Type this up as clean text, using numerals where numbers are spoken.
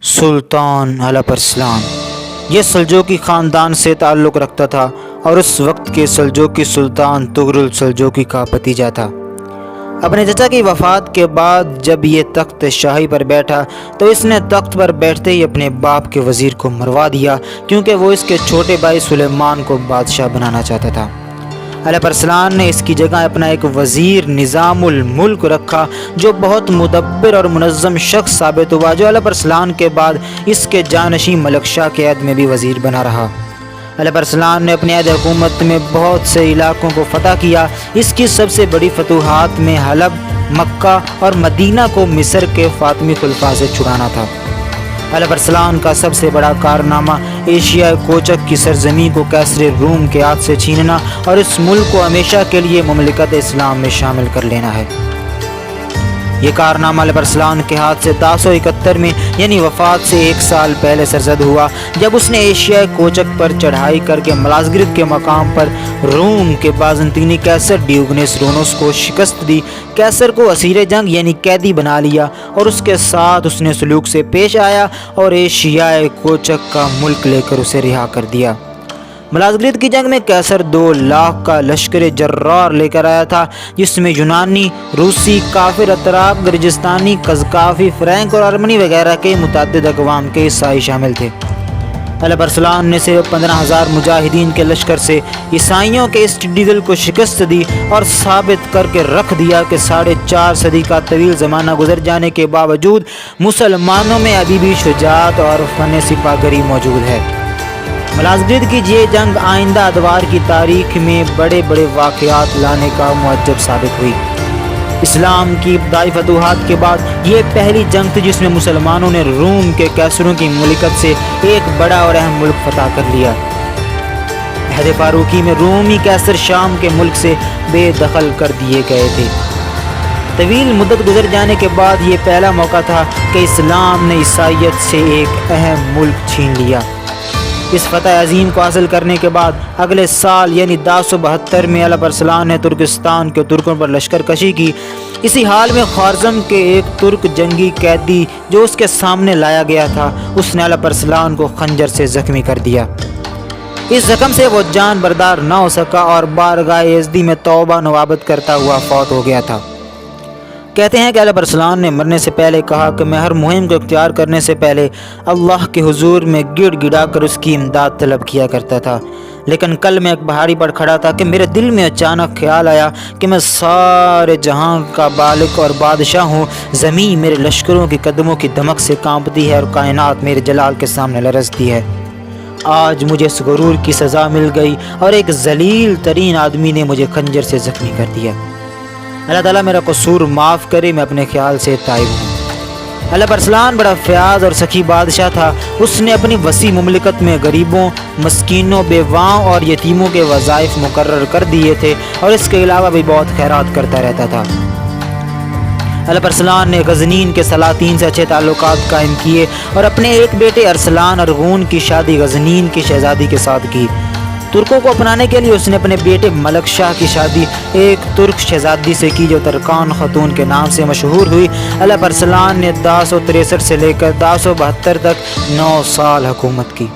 سلطان علپ ارسلان یہ سلجوقی خاندان سے تعلق رکھتا تھا اور اس وقت کے سلجوقی سلطان طغرل سلجوقی کا بھتیجا تھا۔ اپنے چچا کی وفات کے بعد جب یہ تخت شاہی پر بیٹھا تو اس نے تخت پر بیٹھتے ہی اپنے باپ کے وزیر کو مروا دیا، کیونکہ وہ اس کے چھوٹے بھائی سلیمان کو بادشاہ بنانا چاہتا تھا۔ علپ ارسلان نے اس کی جگہ اپنا ایک وزیر نظام الملک رکھا جو بہت مدبر اور منظم شخص ثابت ہوا، جو علپ ارسلان کے بعد اس کے جانشین ملک شاہ کے عہد میں بھی وزیر بنا رہا۔ علپ ارسلان نے اپنے عہد حکومت میں بہت سے علاقوں کو فتح کیا۔ اس کی سب سے بڑی فتوحات میں حلب، مکہ اور مدینہ کو مصر کے فاطمی خلفاء سے چھڑانا تھا۔ علپ ارسلان کا سب سے بڑا کارنامہ ایشیا کوچک کی سرزمین کو کیسر روم کے ہاتھ سے چھیننا اور اس ملک کو ہمیشہ کے لیے مملکت اسلام میں شامل کر لینا ہے۔ یہ کارنامہ علپ ارسلان کے ہاتھ سے 1071 میں یعنی وفات سے 1 سال پہلے سرزد ہوا، جب اس نے ایشیا کوچک پر چڑھائی کر کے ملازگرد کے مقام پر روم کے بازنطینی کیسر ڈیوگنس رونوس کو شکست دی۔ کیسر کو اسیر جنگ یعنی قیدی بنا لیا اور اس کے ساتھ اس نے سلوک سے پیش آیا اور ایشیا کوچک کا ملک لے کر اسے رہا کر دیا۔ ملازگرد کی جنگ میں کیسر 2 لاکھ کا لشکر جرار لے کر آیا تھا، جس میں یونانی، روسی، کافر اتراک، گرجستانی، قزقافی، فرینک اور ارمنی وغیرہ کے متعدد اقوام کے عیسائی شامل تھے۔ علپ ارسلان نے صرف 15,000 مجاہدین کے لشکر سے عیسائیوں کے اس ٹڈی دل کو شکست دی اور ثابت کر کے رکھ دیا کہ 4.5 صدی کا طویل زمانہ گزر جانے کے باوجود مسلمانوں میں ابھی بھی شجاعت اور فن سپاہ گری موجود ہے۔ ملازگرد کی یہ جنگ آئندہ ادوار کی تاریخ میں بڑے بڑے واقعات لانے کا موجب ثابت ہوئی۔ اسلام کی ابتدائی فتوحات کے بعد یہ پہلی جنگ تھی جس میں مسلمانوں نے روم کے کیسروں کی مملکت سے ایک بڑا اور اہم ملک فتح کر لیا۔ عہد فاروقی میں رومی کیسر شام کے ملک سے بے دخل کر دیے گئے تھے۔ طویل مدت گزر جانے کے بعد یہ پہلا موقع تھا کہ اسلام نے عیسائیت سے ایک اہم ملک چھین لیا۔ اس فتح عظیم کو حاصل کرنے کے بعد اگلے سال یعنی 1072 میں علپ ارسلان نے ترکستان کے ترکوں پر لشکر کشی کی۔ اسی حال میں خوارزم کے ایک ترک جنگی قیدی جو اس کے سامنے لایا گیا تھا، اس نے علپ ارسلان کو خنجر سے زخمی کر دیا۔ اس زخم سے وہ جان بردار نہ ہو سکا اور بارگاہ یزدی میں توبہ نوابت کرتا ہوا فوت ہو گیا تھا۔ کہتے ہیں کہ علپ ارسلان نے مرنے سے پہلے کہا کہ میں ہر مہم کو اختیار کرنے سے پہلے اللہ کے حضور میں گڑ گڑا کر اس کی امداد طلب کیا کرتا تھا، لیکن کل میں ایک پہاڑی پر کھڑا تھا کہ میرے دل میں اچانک خیال آیا کہ میں سارے جہاں کا بالک اور بادشاہ ہوں، زمین میرے لشکروں کی قدموں کی دمک سے کانپتی ہے اور کائنات میرے جلال کے سامنے لرزتی ہے۔ آج مجھے اس غرور کی سزا مل گئی اور ایک ذلیل ترین آدمی نے مجھے خنجر سے زخمی کر دیا۔ اللہ تعالیٰ میرا قصور معاف کرے، میں اپنے خیال سے تائب ہوں۔ علپ ارسلان بڑا فیاض اور سخی بادشاہ تھا۔ اس نے اپنی وسیع مملکت میں غریبوں، مسکینوں، بیواؤں اور یتیموں کے وظائف مقرر کر دیے تھے اور اس کے علاوہ بھی بہت خیرات کرتا رہتا تھا۔ علپ ارسلان نے غزنین کے سلاطین سے اچھے تعلقات قائم کیے اور اپنے ایک بیٹے ارسلان ارغون کی شادی غزنین کی شہزادی کے ساتھ کی۔ ترکوں کو اپنانے کے لیے اس نے اپنے بیٹے ملک شاہ کی شادی ایک ترک شہزادی سے کی جو ترکان خاتون کے نام سے مشہور ہوئی۔ علپ ارسلان نے 1063 سے لے کر 1072 تک 9 سال حکومت کی۔